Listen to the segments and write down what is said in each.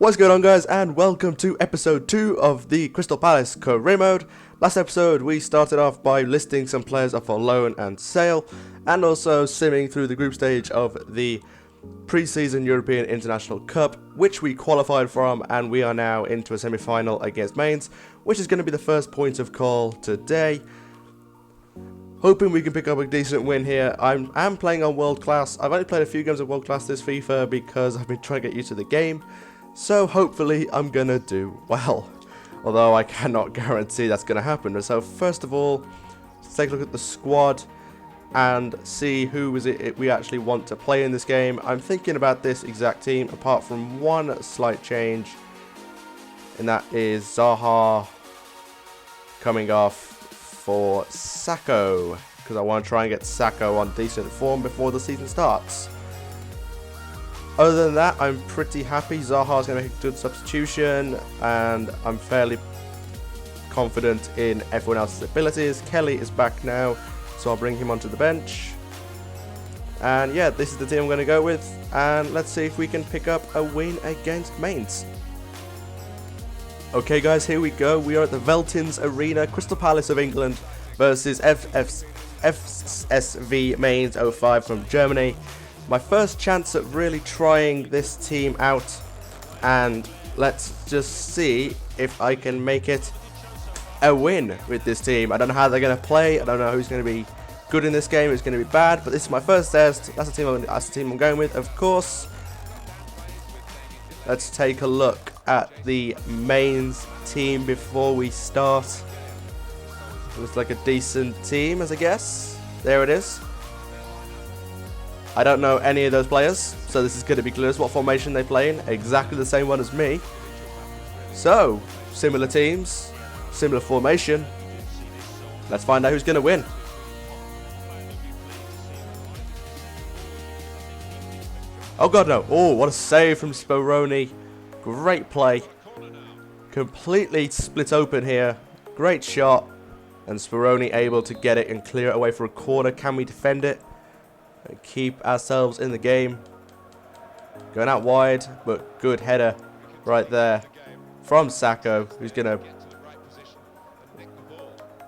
What's going on, guys, and welcome to episode 2 of the Crystal Palace career mode. Last episode we started off by listing some players up for loan and sale, and also simming through the group stage of the pre-season European International Cup, which we qualified from, and we are now into a semi-final against Mainz, which is going to be the first point of call today. Hoping we can pick up a decent win here. I'm playing on world class. I've only played a few games of world class this FIFA because I've been trying to get used to the game. So hopefully I'm gonna do well, although I cannot guarantee that's gonna happen. So first of all, let's take a look at the squad and see who is it we actually want to play in this game. I'm thinking about this exact team apart from one slight change, and that is Zaha coming off for Sacco, because I want to try and get Sacco on decent form before the season starts. Other than that, I'm pretty happy. Zaha's going to make a good substitution, and I'm fairly confident in everyone else's abilities. Kelly is back now, so I'll bring him onto the bench. And yeah, this is the team I'm going to go with, and let's see if we can pick up a win against Mainz. Okay guys, here we go. We are at the Veltins Arena, Crystal Palace of England versus FSV Mainz 05 from Germany. My first chance at really trying this team out, and let's just see if I can make it a win with this team. I don't know how they're going to play. I don't know who's going to be good in this game, who's going to be bad, but this is my first test. That's the team I'm going with, of course. Let's take a look at the Mainz team before we start. Looks like a decent team, as I guess. There it is. I don't know any of those players, so this is going to be clueless what formation they play in. Exactly the same one as me. So, similar teams, similar formation. Let's find out who's going to win. Oh god, no. Oh, what a save from Speroni. Great play. Completely split open here. Great shot. And Speroni able to get it and clear it away for a corner. Can we defend it and keep ourselves in the game? Going out wide, but good header right there from Sacco, who's going to...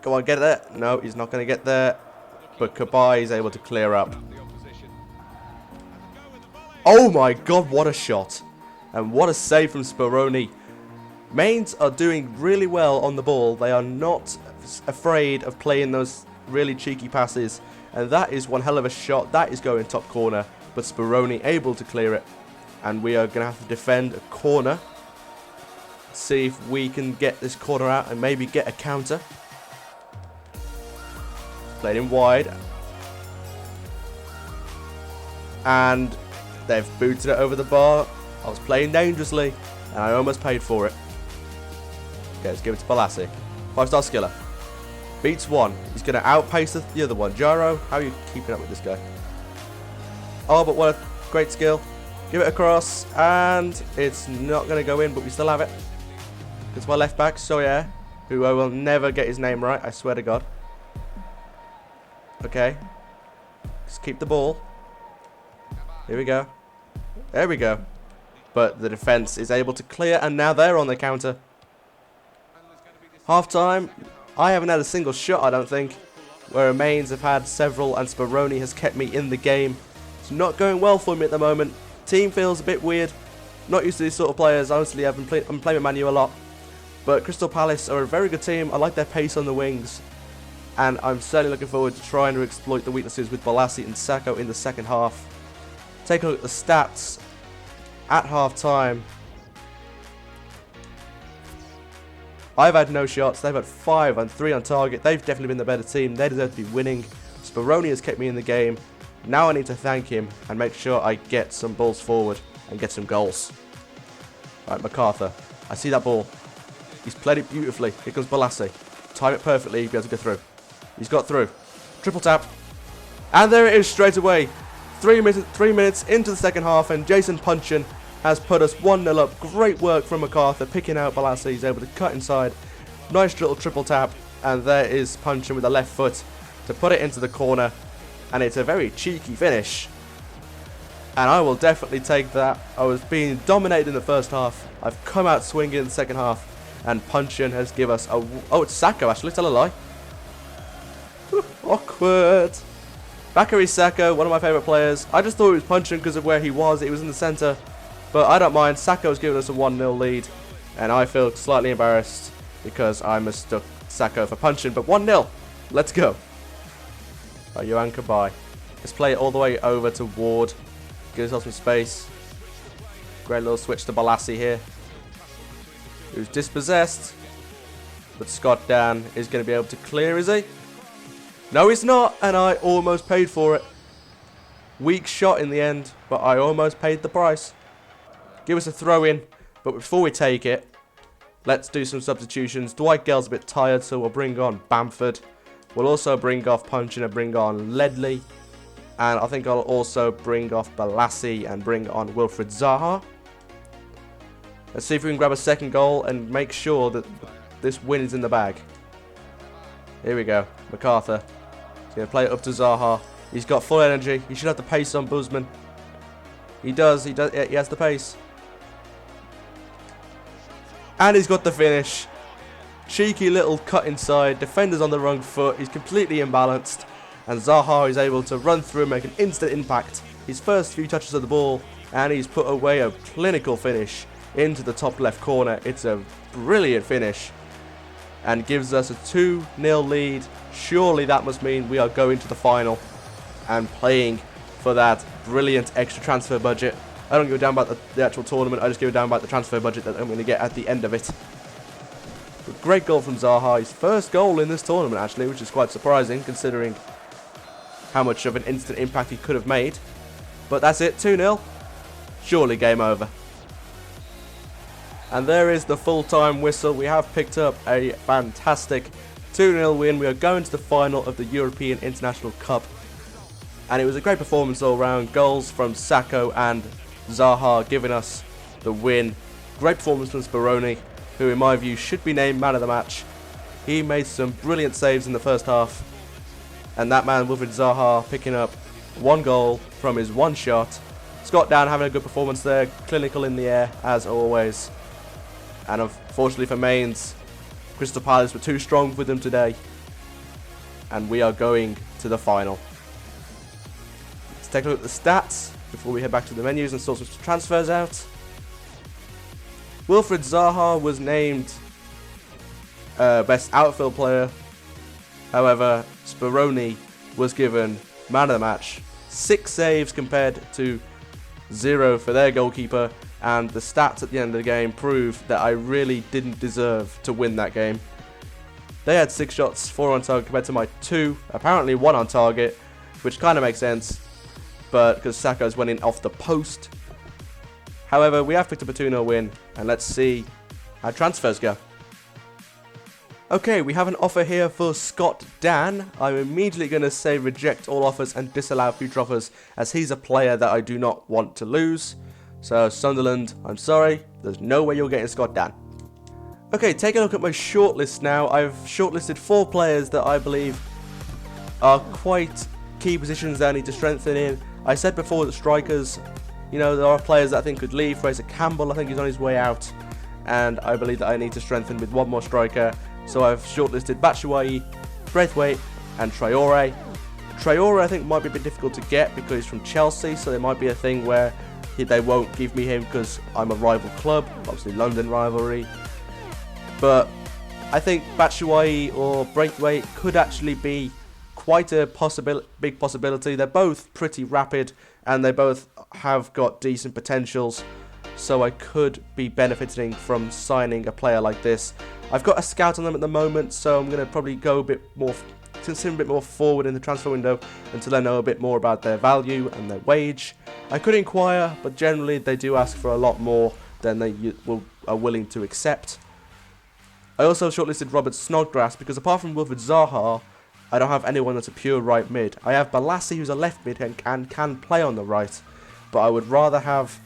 Go on, get there. No, he's not going to get there. But Kabai is able to clear up. Oh my god, what a shot. And what a save from Speroni. Mainz are doing really well on the ball. They are not afraid of playing those really cheeky passes. And that is one hell of a shot. That is going top corner. But Speroni able to clear it. And we are going to have to defend a corner. See if we can get this corner out and maybe get a counter. Played in wide. And they've booted it over the bar. I was playing dangerously, and I almost paid for it. Okay, let's give it to Balassi. 5-star skiller. Beats one. He's going to outpace the other one. Jaro, how are you keeping up with this guy? Oh, but what a great skill. Give it across, and it's not going to go in, but we still have it. It's my left back, Soyer, who I will never get his name right, I swear to God. Okay. Just keep the ball. Here we go. There we go. But the defence is able to clear, and now they're on the counter. Half time. I haven't had a single shot, I don't think. Where Mainz have had several, and Speroni has kept me in the game. It's not going well for me at the moment. Team feels a bit weird. Not used to these sort of players. Honestly, I'm playing with Manu a lot. But Crystal Palace are a very good team. I like their pace on the wings. And I'm certainly looking forward to trying to exploit the weaknesses with Balassi and Sacco in the second half. Take a look at the stats at half time. I've had no shots. They've had 5 and 3 on target. They've definitely been the better team. They deserve to be winning. Speroni has kept me in the game. Now I need to thank him and make sure I get some balls forward and get some goals. Right, MacArthur. I see that ball. He's played it beautifully. Here comes Balassi. Time it perfectly. He'll be able to go through. He's got through. Triple tap. And there it is straight away. 3 minutes into the second half, and Jason Punchin has put us 1-0 up. Great work from MacArthur, picking out Balassi. He's able to cut inside. Nice little triple tap, and there is Punchin with the left foot to put it into the corner, and it's a very cheeky finish. And I will definitely take that. I was being dominated in the first half. I've come out swinging in the second half. And punching has given us a... Oh, it's Sacco, actually. Tell a lie. Awkward. Bakary Sacco, one of my favourite players. I just thought he was punching because of where he was. He was in the centre. But I don't mind. Sacco's given us a 1-0 lead. And I feel slightly embarrassed because I mistook Sacco for punching. But 1-0. Let's go. Right, you anchor by. Let's play it all the way over to Ward. Give yourself some space. Great little switch to Balassi here. Who's dispossessed. But Scott Dan is going to be able to clear, is he? No, he's not. And I almost paid for it. Weak shot in the end. But I almost paid the price. Give us a throw in. But before we take it, let's do some substitutions. Dwight Gale's a bit tired, so we'll bring on Bamford. We'll also bring off Punchin and bring on Ledley. And I think I'll also bring off Balassi and bring on Wilfred Zaha. Let's see if we can grab a second goal and make sure that this win is in the bag. Here we go. MacArthur. He's going to play it up to Zaha. He's got full energy. He should have the pace on Busman. He does. He has the pace. And he's got the finish. Cheeky little cut inside. Defender's on the wrong foot. He's completely imbalanced. And Zaha is able to run through and make an instant impact. His first few touches of the ball. And he's put away a clinical finish into the top left corner. It's a brilliant finish. And gives us a 2-0 lead. Surely that must mean we are going to the final. And playing for that brilliant extra transfer budget. I don't give a damn about the actual tournament. I just give a damn about the transfer budget that I'm going to get at the end of it. But great goal from Zaha. His first goal in this tournament, actually, which is quite surprising considering how much of an instant impact he could have made. But that's it, 2-0. Surely game over. And there is the full-time whistle. We have picked up a fantastic 2-0 win. We are going to the final of the European International Cup. And it was a great performance all round. Goals from Sacco and Zaha giving us the win. Great performance from Speroni, who in my view should be named man of the match. He made some brilliant saves in the first half. And that man, Wilfred Zaha, picking up one goal from his one shot. Scott Dan having a good performance there. Clinical in the air, as always. And unfortunately for Mainz, Crystal Palace were too strong with them today. And we are going to the final. Let's take a look at the stats before we head back to the menus and sort some transfers out. Wilfred Zaha was named best outfield player. However, Speroni was given man of the match. 6 saves compared to 0 for their goalkeeper. And the stats at the end of the game prove that I really didn't deserve to win that game. They had 6 shots, 4 on target compared to my 2. Apparently 1 on target, which kind of makes sense. But because Sacco's went in off the post. However, we have picked up a 2-0 win. And let's see how transfers go. Okay, we have an offer here for Scott Dan. I'm immediately going to say reject all offers and disallow future offers, as he's a player that I do not want to lose. So Sunderland, I'm sorry, there's no way you're getting Scott Dan. Okay, take a look at my shortlist now. I've shortlisted 4 players that I believe are quite key positions that I need to strengthen in. I said before that strikers, you know, there are players that I think could leave. Fraser Campbell, I think he's on his way out. And I believe that I need to strengthen with one more striker. So I've shortlisted Batshuayi, Braithwaite and Traore. Traore I think might be a bit difficult to get because he's from Chelsea, so there might be a thing where they won't give me him because I'm a rival club, obviously London rivalry. But I think Batshuayi or Braithwaite could actually be quite a big possibility. They're both pretty rapid and they both have got decent potentials. So I could be benefiting from signing a player like this. I've got a scout on them at the moment, so I'm going to probably go a bit more, consider a bit more forward in the transfer window until I know a bit more about their value and their wage. I could inquire, but generally they do ask for a lot more than they are willing to accept. I also shortlisted Robert Snodgrass because apart from Wilfred Zaha, I don't have anyone that's a pure right mid. I have Balassi, who's a left mid and can play on the right, but I would rather have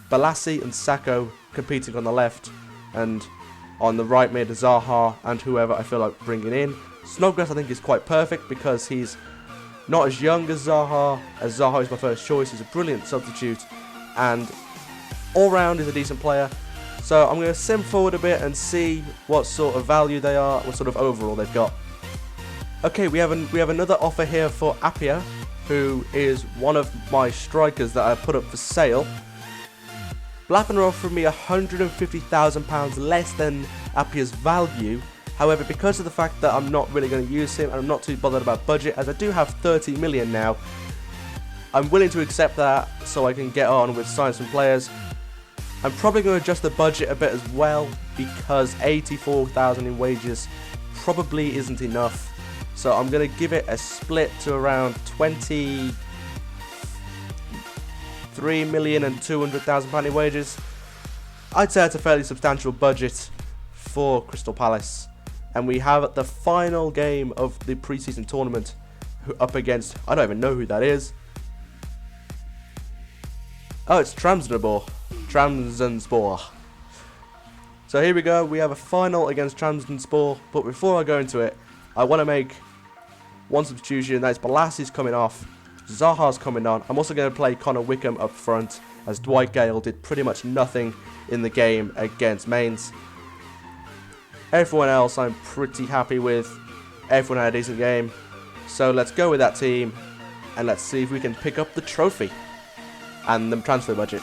Balassi and Sacco competing on the left, and on the right mid Zaha and whoever I feel like bringing in. Snodgrass I think is quite perfect because he's Not as young as Zaha is my first choice. He's a brilliant substitute, and all round is a decent player. So I'm going to sim forward a bit and see what sort of value they are, what sort of overall they've got. Okay, we have another offer here for Appiah, who is one of my strikers that I put up for sale. Blackburn are offering me £150,000 less than Appiah's value. However, because of the fact that I'm not really going to use him and I'm not too bothered about budget, as I do have 30 million now, I'm willing to accept that so I can get on with signing some players. I'm probably going to adjust the budget a bit as well, because 84,000 in wages probably isn't enough. So I'm going to give it a split to around 23,200,000 pound in wages. I'd say it's a fairly substantial budget for Crystal Palace. And we have the final game of the pre-season tournament up against, I don't even know who that is. Oh, it's Trabzonspor. So here we go, we have a final against Trabzonspor, but before I go into it, I want to make one substitution. That's Bolasie coming off, Zaha's coming on. I'm also going to play Connor Wickham up front, as Dwight Gale did pretty much nothing in the game against Mainz. Everyone else I'm pretty happy with. Everyone had a decent game. So let's go with that team, and let's see if we can pick up the trophy and the transfer budget.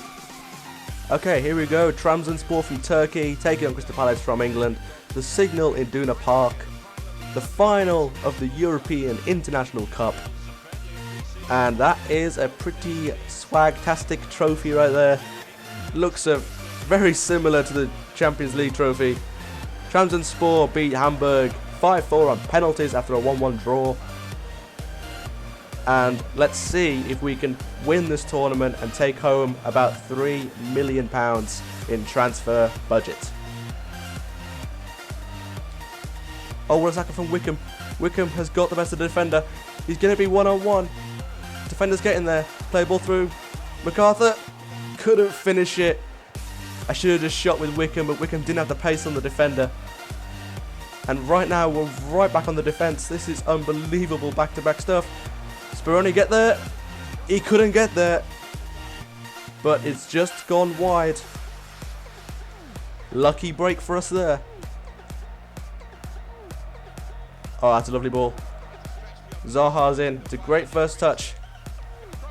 Okay, here we go. Trabzonspor from Turkey taking on Crystal Palace from England. The Signal in Duna Park. The final of the European International Cup. And that is a pretty swag-tastic trophy right there. Looks very similar to the Champions League trophy. Trabzonspor beat Hamburg 5-4 on penalties after a 1-1 draw. And let's see if we can win this tournament and take home about £3 million in transfer budget. Oh, what a tackle from Wickham. Wickham has got the best of the defender. He's going to be one-on-one. Defender's getting there. Play ball through. MacArthur couldn't finish it. I should have just shot with Wickham, but Wickham didn't have the pace on the defender. And right now, we're right back on the defence. This is unbelievable back-to-back stuff. Speroni get there. He couldn't get there. But it's just gone wide. Lucky break for us there. Oh, that's a lovely ball. Zaha's in. It's a great first touch.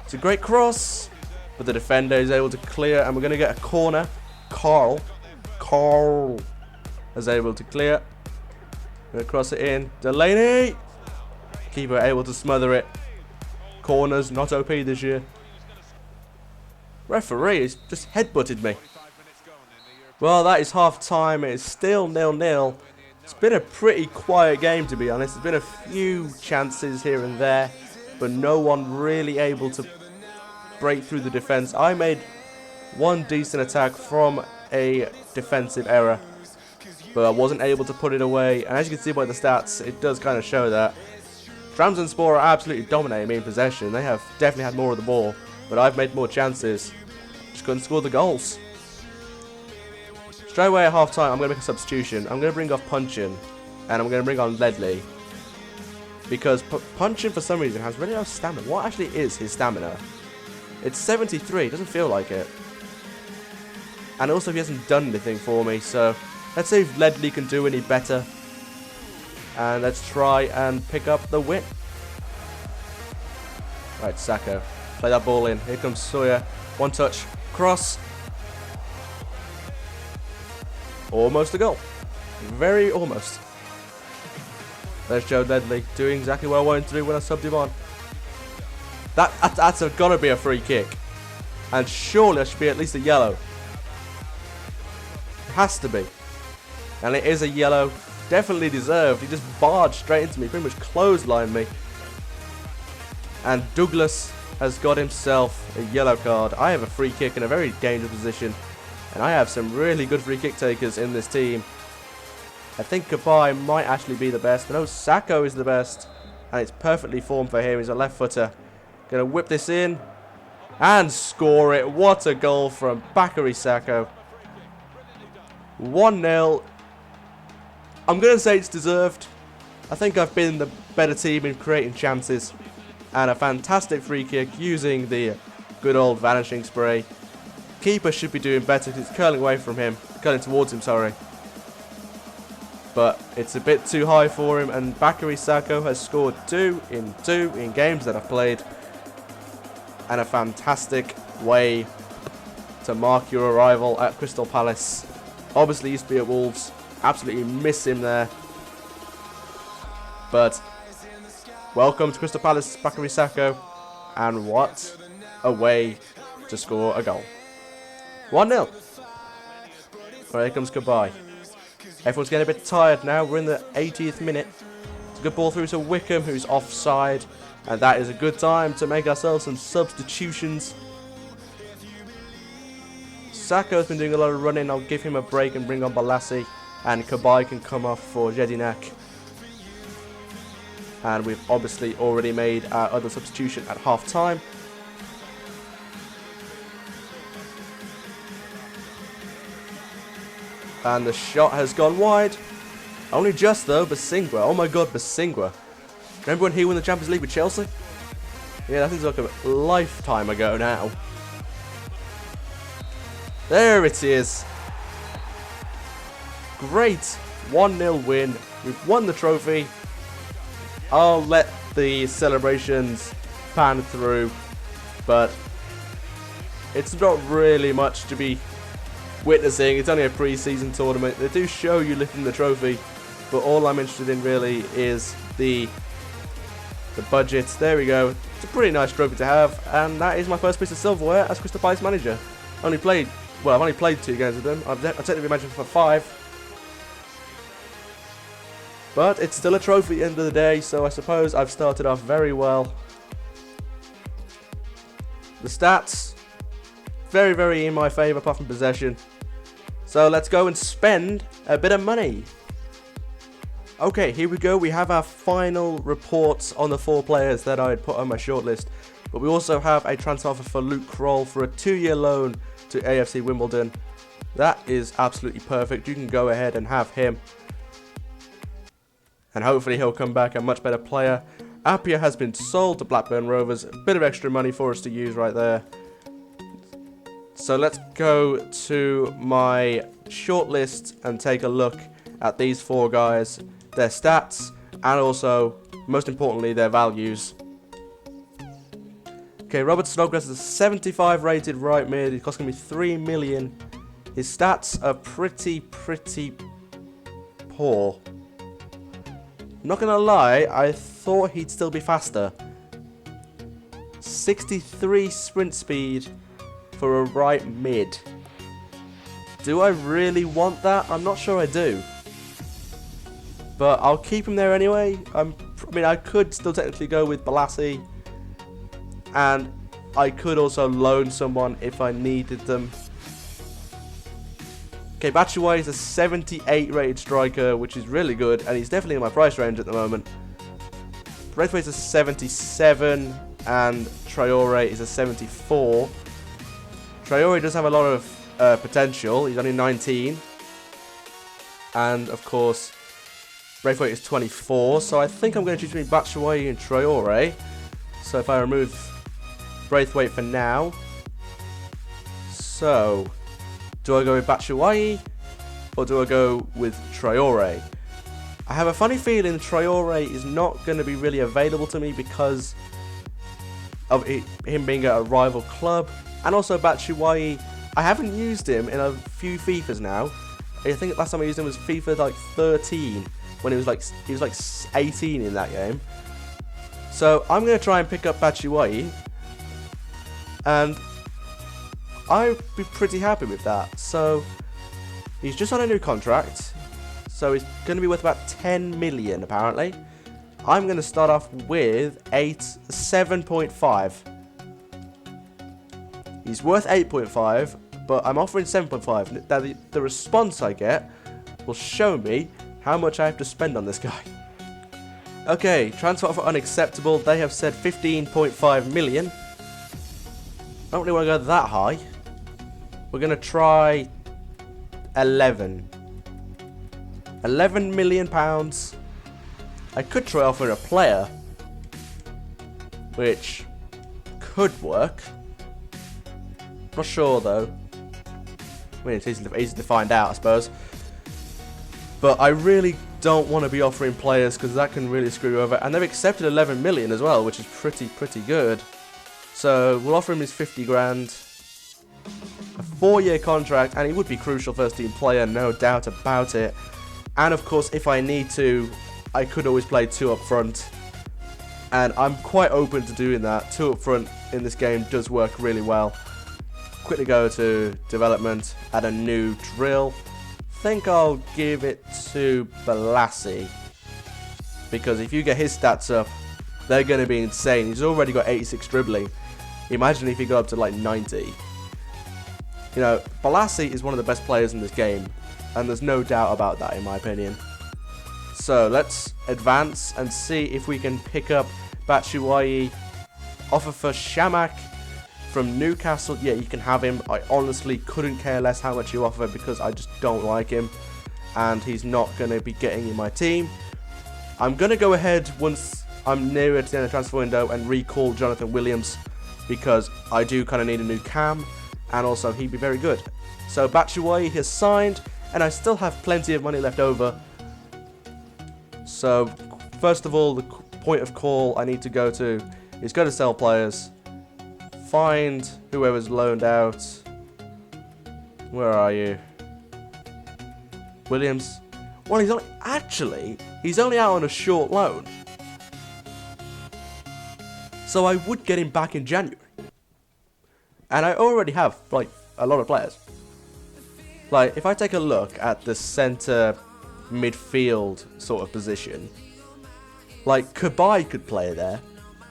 It's a great cross. But the defender is able to clear, and we're going to get a corner. Carl is able to clear. Going to cross it in. Delaney. Keeper able to smother it. Corners not OP this year. Referee has just headbutted me. Well, that is half time. It is still 0-0. It's been a pretty quiet game, to be honest. There's been a few chances here and there, but no one really able to break through the defence. I made one decent attack from a defensive error, but I wasn't able to put it away. And as you can see by the stats, it does kind of show that. Trabzonspor are absolutely dominating me in possession. They have definitely had more of the ball, but I've made more chances. Just couldn't score the goals. Straight away at half time, I'm going to make a substitution. I'm going to bring off Punchin, and I'm going to bring on Ledley. Because Punchin, for some reason, has really low stamina. What actually is his stamina? It's 73. It doesn't feel like it. And also, he hasn't done anything for me. So, let's see if Ledley can do any better. And let's try and pick up the win. Right, Sacco. Play that ball in. Here comes Sawyer. One touch. Cross. Almost a goal. Very almost. There's Joe Ledley doing exactly what I wanted to do when I subbed him on. That's got to be a free kick. And surely it should be at least a yellow. It has to be. And it is a yellow. Definitely deserved. He just barged straight into me. Pretty much clotheslined me. And Douglas has got himself a yellow card. I have a free kick in a very dangerous position. And I have some really good free kick takers in this team. I think Kapai might actually be the best. But no, Sacco is the best. And it's perfectly formed for him. He's a left footer. Going to whip this in. And score it. What a goal from Bakary Sacco. 1-0. I'm going to say it's deserved. I think I've been the better team in creating chances. And a fantastic free kick using the good old vanishing spray. Keeper should be doing better because it's curling away from him. Curling towards him, sorry. But it's a bit too high for him, and Bakary Sako has scored 2 in games that I've played. And a fantastic way to mark your arrival at Crystal Palace. Obviously used to be at Wolves. Absolutely miss him there. But welcome to Crystal Palace, Bakary Sako. And what a way to score a goal. 1-0. Here comes Kabay. Everyone's getting a bit tired now. We're in the 80th minute. It's a good ball through to Wickham, who's offside. And that is a good time to make ourselves some substitutions. Sako's been doing a lot of running. I'll give him a break and bring on Balassi. And Kabay can come off for Jedinak. And we've obviously already made our other substitution at half time. And the shot has gone wide. Only just though, Basingwa. Oh my god, Basingwa. Remember when he won the Champions League with Chelsea? Yeah, that thing's like a lifetime ago now. There it is. Great 1-0 win. We've won the trophy. I'll let the celebrations pan through, but it's not really much to be witnessing. It's only a pre-season tournament. They do show you lifting the trophy, but all I'm interested in really is the budget. There we go. It's a pretty nice trophy to have, and that is my first piece of silverware as Crystal Palace manager. I've only played 2 games with them. I've technically managed for 5. But it's still a trophy at the end of the day, so I suppose I've started off very well. The stats, very, very in my favour apart from possession. So let's go and spend a bit of money. Okay, here we go. We have our final reports on the 4 players that I had put on my shortlist. But we also have a transfer offer for Luke Kroll for a 2-year loan to AFC Wimbledon. That is absolutely perfect. You can go ahead and have him. And hopefully he'll come back a much better player. Appiah has been sold to Blackburn Rovers. A bit of extra money for us to use right there. So let's go to my shortlist and take a look at these 4 guys, their stats, and also, most importantly, their values. Okay, Robert Snodgrass is a 75 rated right mid. He's costing me 3 million. His stats are pretty poor. Not gonna lie, I thought he'd still be faster. 63 sprint speed for a right mid. Do I really want that? I'm not sure I do. But I'll keep him there anyway. I mean, I could still technically go with Balassi. And I could also loan someone if I needed them. Okay, Batshuayi is a 78 rated striker, which is really good, and he's definitely in my price range at the moment. Braithwaite is a 77, and Traore is a 74. Traore does have a lot of potential. He's only 19. And, of course, Braithwaite is 24, so I think I'm going to choose between Batshuayi and Traore. So if I remove Braithwaite for now. So, do I go with Batshuayi or do I go with Traore? I have a funny feeling Traore is not going to be really available to me because of him being at a rival club. And also Batshuayi, I haven't used him in a few FIFAs now. I think last time I used him was FIFA like 13 when he was like 18 in that game. So I'm going to try and pick up Batshuayi, and I'd be pretty happy with that. So he's just on a new contract, so he's going to be worth about 10 million apparently. I'm going to start off with 7.5. He's worth 8.5, but I'm offering 7.5. Now the response I get will show me how much I have to spend on this guy. Okay, transfer offer unacceptable. They have said 15.5 million. I don't really want to go that high. We're going to try 11. 11 million pounds. I could try offering a player. which could work. Not sure though. I mean, it's easy to find out, I suppose. But I really don't want to be offering players because that can really screw you over. And they've accepted 11 million as well, which is pretty good. So we'll offer him his 50 grand. A 4-year contract, and he would be crucial first team player, no doubt about it. And of course, if I need to, I could always play 2 up front. And I'm quite open to doing that. 2 up front in this game does work really well. Quickly go to development, add a new drill. Think I'll give it to Balassi, because if you get his stats up, they're going to be insane. He's already got 86 dribbling. Imagine if he got up to like 90. You know, Balassi is one of the best players in this game, and there's no doubt about that in my opinion. So let's advance and see if we can pick up Batshuayi. Offer for Shamak from Newcastle. Yeah, you can have him. I honestly couldn't care less how much you offer because I just don't like him, and he's not going to be getting in my team. I'm going to go ahead once I'm nearer to the end of the transfer window and recall Jonathan Williams, because I do kind of need a new cam, and also he'd be very good. So Batshuayi has signed, and I still have plenty of money left over. So first of all, the point of call I need to go to is go to sell players. Find whoever's loaned out. Where are you? Williams. Well, he's only out on a short loan. So I would get him back in January. And I already have, like, a lot of players. Like, if I take a look at the centre midfield sort of position, like, Kabai could play there,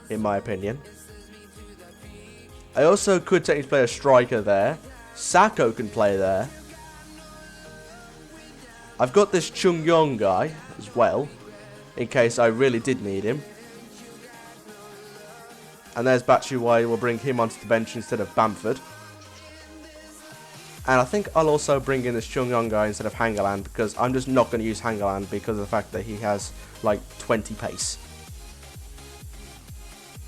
in my opinion. I also could technically play a striker there. Sako can play there. I've got this Chung Yong guy as well, in case I really did need him. And there's Batshuayi. We'll bring him onto the bench instead of Bamford. And I think I'll also bring in this Chung Yong guy instead of Hangeland, because I'm just not going to use Hangeland because of the fact that he has like 20 pace.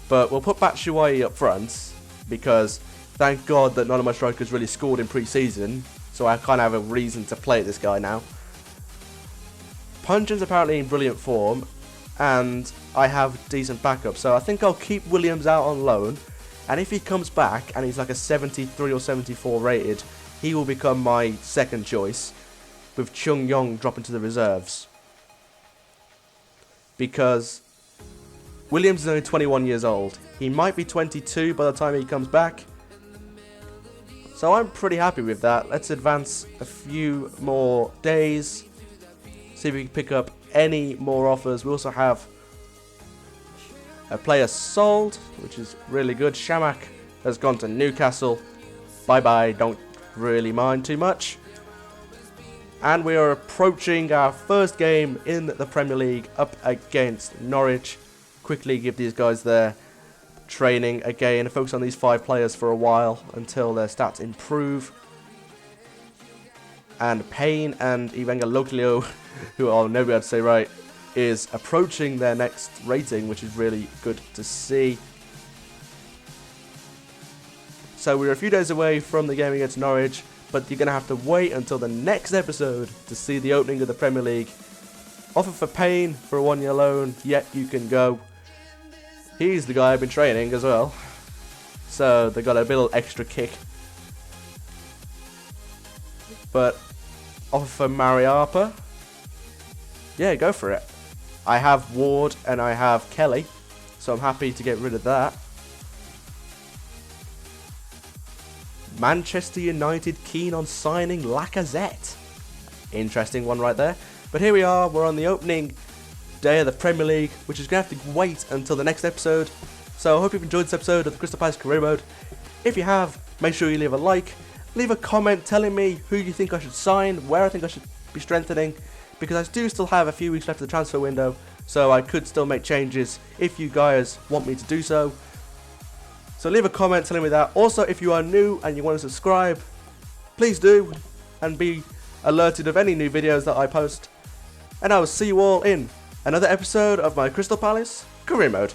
But we'll put Batshuayi up front, because thank God that none of my strikers really scored in pre-season, so I kind of have a reason to play this guy now. Puncheon's apparently in brilliant form, and I have decent backup, so I think I'll keep Williams out on loan, and if he comes back and he's like a 73 or 74 rated, he will become my second choice, with Chung Yong dropping to the reserves. Because Williams is only 21 years old. He might be 22 by the time he comes back. So I'm pretty happy with that. Let's advance a few more days. See if we can pick up any more offers. We also have a player sold, which is really good. Shamak has gone to Newcastle. Bye-bye, don't really mind too much. And we are approaching our first game in the Premier League up against Norwich. Quickly give these guys their training again, focus on these 5 players for a while until their stats improve. And Payne and Ivenga Loglio, who I'll never be able to say right, is approaching their next rating, which is really good to see. So we're a few days away from the game against Norwich, but you're going to have to wait until the next episode to see the opening of the Premier League. Offer for Payne for a 1-year loan, yet you can go. He's the guy I've been training as well, so they got a little extra kick. But offer for Mariappa, yeah, go for it. I have Ward and I have Kelly, so I'm happy to get rid of that. Manchester United keen on signing Lacazette. Interesting one right there. But here we are, we're on the opening day of the Premier League, which is going to have to wait until the next episode. So I hope you've enjoyed this episode of the Crystal Palace Career Mode. If you have, make sure you leave a like, leave a comment telling me who you think I should sign, where I think I should be strengthening, because I do still have a few weeks left of the transfer window, so I could still make changes if you guys want me to do so. So leave a comment telling me that. Also, if you are new and you want to subscribe, please do, and be alerted of any new videos that I post. And I will see you all in another episode of my Crystal Palace Career Mode.